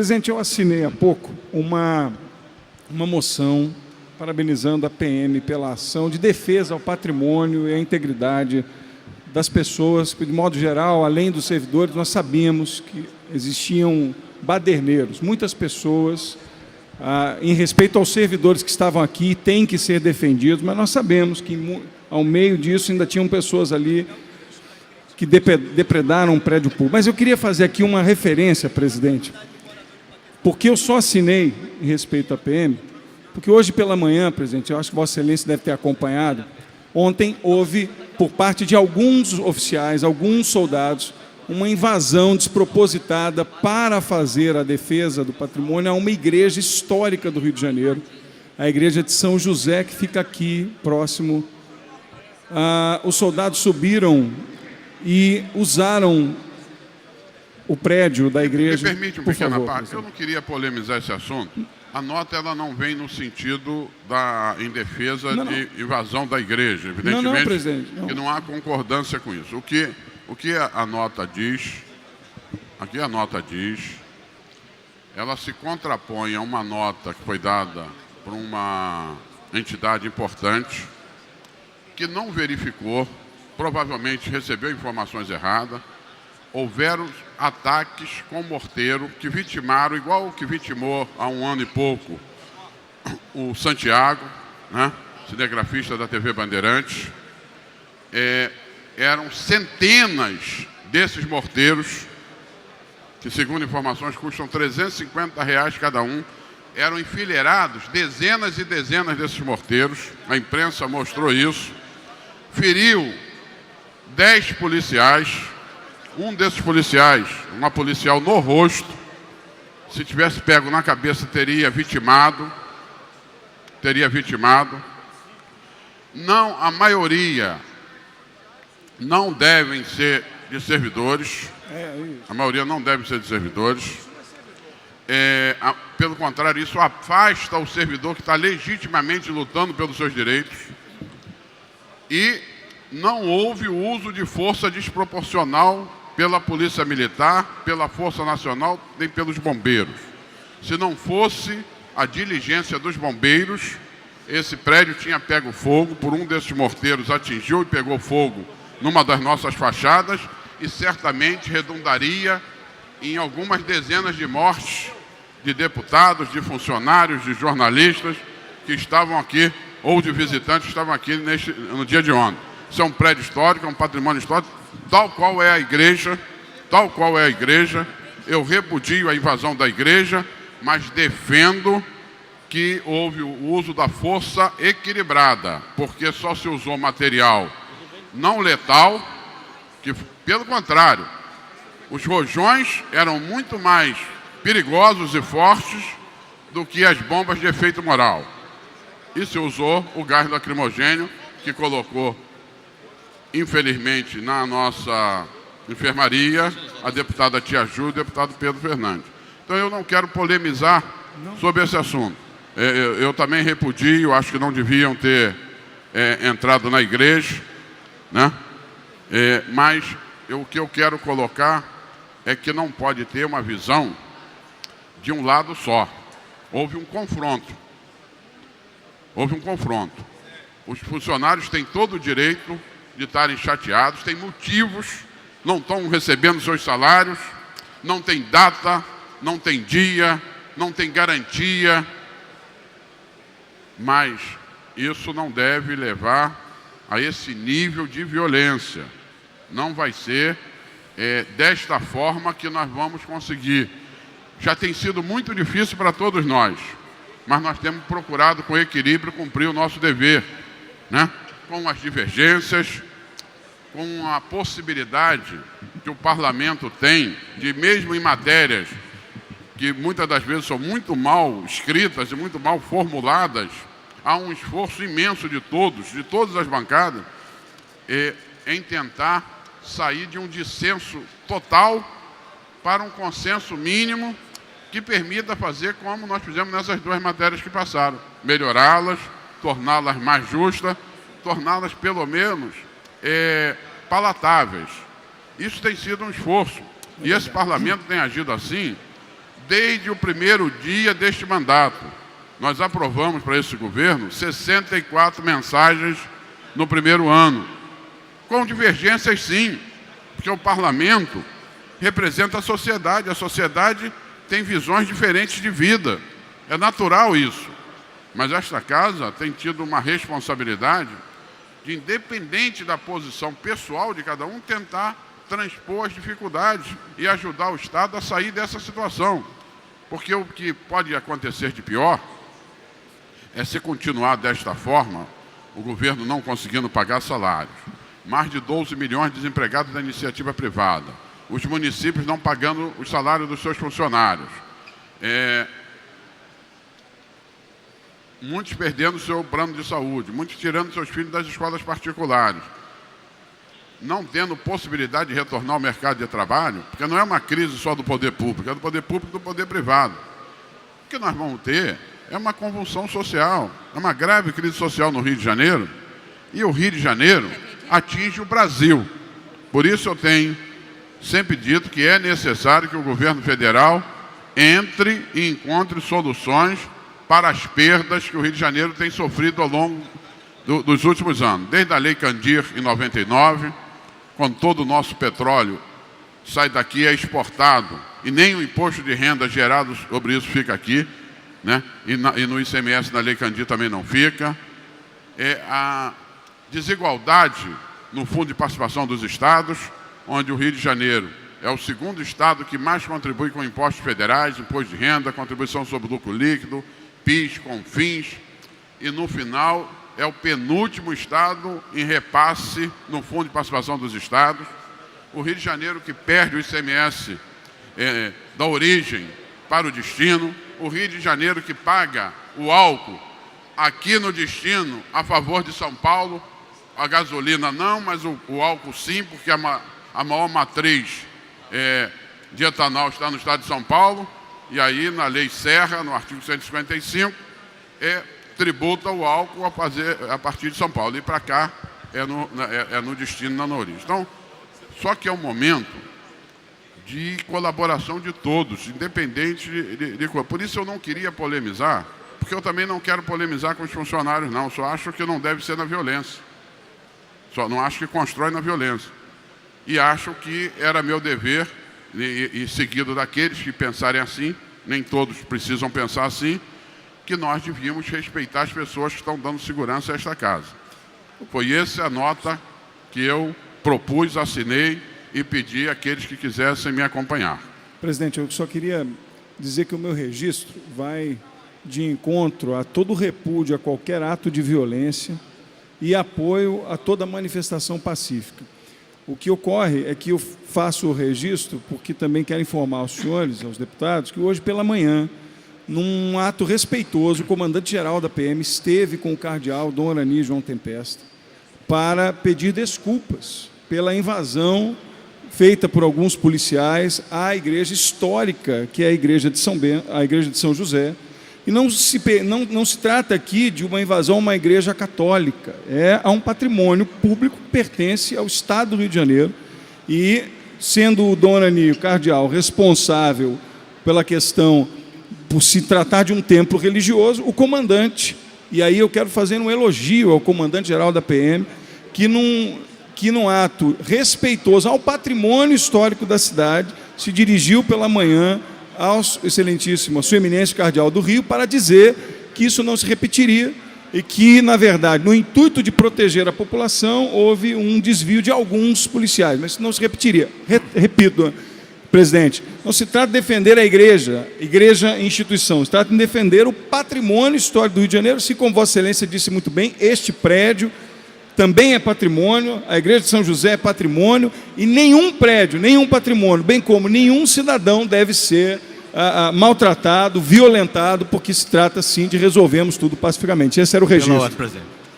Presidente, eu assinei há pouco uma moção parabenizando a PM pela ação de defesa ao patrimônio e à integridade das pessoas. De modo geral, além dos servidores, nós sabíamos que existiam baderneiros, muitas pessoas, em respeito aos servidores que estavam aqui, têm que ser defendidos, mas nós sabemos que, ao meio disso, ainda tinham pessoas ali que depredaram um prédio público. Mas eu queria fazer aqui uma referência, presidente, porque eu só assinei em respeito à PM, porque hoje pela manhã, presidente, eu acho que Vossa Excelência deve ter acompanhado, ontem houve, por parte de alguns oficiais, alguns soldados, uma invasão despropositada para fazer a defesa do patrimônio a uma igreja histórica do Rio de Janeiro, a igreja de São José, que fica aqui próximo. Os soldados subiram e usaram o prédio da igreja. Me permite uma pequena parte? Eu não queria polemizar esse assunto. A nota ela não vem no sentido em defesa de invasão da igreja. Evidentemente presidente, que não há concordância com isso. O que a nota diz, aqui a nota diz, ela se contrapõe a uma nota que foi dada por uma entidade importante que não verificou, provavelmente recebeu informações erradas. Houveram ataques com morteiro que vitimaram, igual o que vitimou há um ano e pouco, o Santiago, né, cinegrafista da TV Bandeirantes. Eram centenas desses morteiros, que segundo informações custam R$350 cada um, eram enfileirados, dezenas e dezenas desses morteiros, a imprensa mostrou isso, feriu 10 policiais, um desses policiais, uma policial no rosto, se tivesse pego na cabeça teria vitimado. Não, a maioria não devem ser de servidores. A maioria não deve ser de servidores. Pelo contrário, isso afasta o servidor que está legitimamente lutando pelos seus direitos. E não houve o uso de força desproporcional pela Polícia Militar, pela Força Nacional, nem pelos bombeiros. Se não fosse a diligência dos bombeiros, esse prédio tinha pego fogo, por um desses morteiros atingiu e pegou fogo numa das nossas fachadas e certamente redundaria em algumas dezenas de mortes de deputados, de funcionários, de jornalistas que estavam aqui, ou de visitantes que estavam aqui no dia de ontem. Isso é um prédio histórico, é um patrimônio histórico, tal qual é a igreja, eu repudio a invasão da igreja, mas defendo que houve o uso da força equilibrada, porque só se usou material não letal, que, pelo contrário, os rojões eram muito mais perigosos e fortes do que as bombas de efeito moral. E se usou o gás lacrimogênio, que colocou, infelizmente, na nossa enfermaria, a deputada Tia Ju e o deputado Pedro Fernandes. Então, eu não quero polemizar sobre esse assunto. Eu também repudio, acho que não deviam ter entrado na igreja, né? Mas o que eu quero colocar é que não pode ter uma visão de um lado só. Houve um confronto. Os funcionários têm todo o direito de estarem chateados, têm motivos, não estão recebendo seus salários, não tem data, não tem dia, não tem garantia, mas isso não deve levar a esse nível de violência. Não vai ser desta forma que nós vamos conseguir. Já tem sido muito difícil para todos nós, mas nós temos procurado com equilíbrio cumprir o nosso dever, né? Com as divergências, com a possibilidade que o parlamento tem de, mesmo em matérias que muitas das vezes são muito mal escritas e muito mal formuladas, há um esforço imenso de todas as bancadas, em tentar sair de um dissenso total para um consenso mínimo que permita fazer como nós fizemos nessas duas matérias que passaram, melhorá-las, torná-las mais justas, torná-las pelo menos palatáveis. Isso tem sido um esforço. E esse parlamento tem agido assim desde o primeiro dia deste mandato. Nós aprovamos para esse governo 64 mensagens no primeiro ano, com divergências sim, porque o parlamento representa a sociedade tem visões diferentes de vida, é natural isso, mas esta casa tem tido uma responsabilidade de, independente da posição pessoal de cada um, tentar transpor as dificuldades e ajudar o Estado a sair dessa situação, porque o que pode acontecer de pior é se continuar desta forma, o governo não conseguindo pagar salários, mais de 12 milhões de desempregados da iniciativa privada, os municípios não pagando os salários dos seus funcionários, muitos perdendo o seu plano de saúde, muitos tirando seus filhos das escolas particulares, não tendo possibilidade de retornar ao mercado de trabalho, porque não é uma crise só do poder público, é do poder público e do poder privado. O que nós vamos ter é uma convulsão social, é uma grave crise social no Rio de Janeiro, e o Rio de Janeiro atinge o Brasil. Por isso eu tenho sempre dito que é necessário que o governo federal entre e encontre soluções para as perdas que o Rio de Janeiro tem sofrido ao longo dos últimos anos. Desde a Lei Candir, em 99, quando todo o nosso petróleo sai daqui e é exportado, e nem o imposto de renda gerado sobre isso fica aqui, né? E no ICMS da Lei Candir também não fica. A desigualdade no Fundo de Participação dos Estados, onde o Rio de Janeiro é o segundo estado que mais contribui com impostos federais, imposto de renda, contribuição sobre lucro líquido, PIS, CONFINS, e no final é o penúltimo estado em repasse no Fundo de Participação dos Estados. O Rio de Janeiro que perde o ICMS da origem para o destino, o Rio de Janeiro que paga o álcool aqui no destino a favor de São Paulo, a gasolina não, mas o álcool sim, porque a maior matriz de etanol está no estado de São Paulo, e aí na Lei Serra, no artigo 155, tributa o álcool a partir de São Paulo, e para cá é no destino, não na origem. Então, só que é um momento de colaboração de todos, independente de coisa. Por isso eu não queria polemizar, porque eu também não quero polemizar com os funcionários, não. Só acho que não deve ser na violência. Só não acho que constrói na violência. E acho que era meu dever, e seguido daqueles que pensarem assim, nem todos precisam pensar assim, que nós devíamos respeitar as pessoas que estão dando segurança a esta casa. Foi essa a nota que eu propus, assinei e pedi àqueles que quisessem me acompanhar. Presidente, eu só queria dizer que o meu registro vai de encontro a todo repúdio a qualquer ato de violência e apoio a toda manifestação pacífica. O que ocorre é que eu faço o registro porque também quero informar aos senhores, aos deputados, que hoje pela manhã, num ato respeitoso, o comandante-geral da PM esteve com o cardeal Dom Orani João Tempesta para pedir desculpas pela invasão feita por alguns policiais à igreja histórica, que é a igreja de São José. E não se trata aqui de uma invasão a uma igreja católica, é a um patrimônio público que pertence ao Estado do Rio de Janeiro, e sendo o Dom Orani, o cardeal, responsável pela questão, por se tratar de um templo religioso, o comandante, e aí eu quero fazer um elogio ao comandante-geral da PM, que num ato respeitoso ao patrimônio histórico da cidade, se dirigiu pela manhã ao excelentíssimo, a sua eminência cardeal do Rio, para dizer que isso não se repetiria e que, na verdade, no intuito de proteger a população, houve um desvio de alguns policiais, mas isso não se repetiria. Repito, presidente, não se trata de defender a igreja instituição, se trata de defender o patrimônio histórico do Rio de Janeiro, se, como Vossa Excelência disse muito bem, este prédio também é patrimônio, a igreja de São José é patrimônio, e nenhum prédio, nenhum patrimônio, bem como nenhum cidadão deve ser maltratado, violentado, porque se trata, sim, de resolvermos tudo pacificamente. Esse era o registro. Presidente.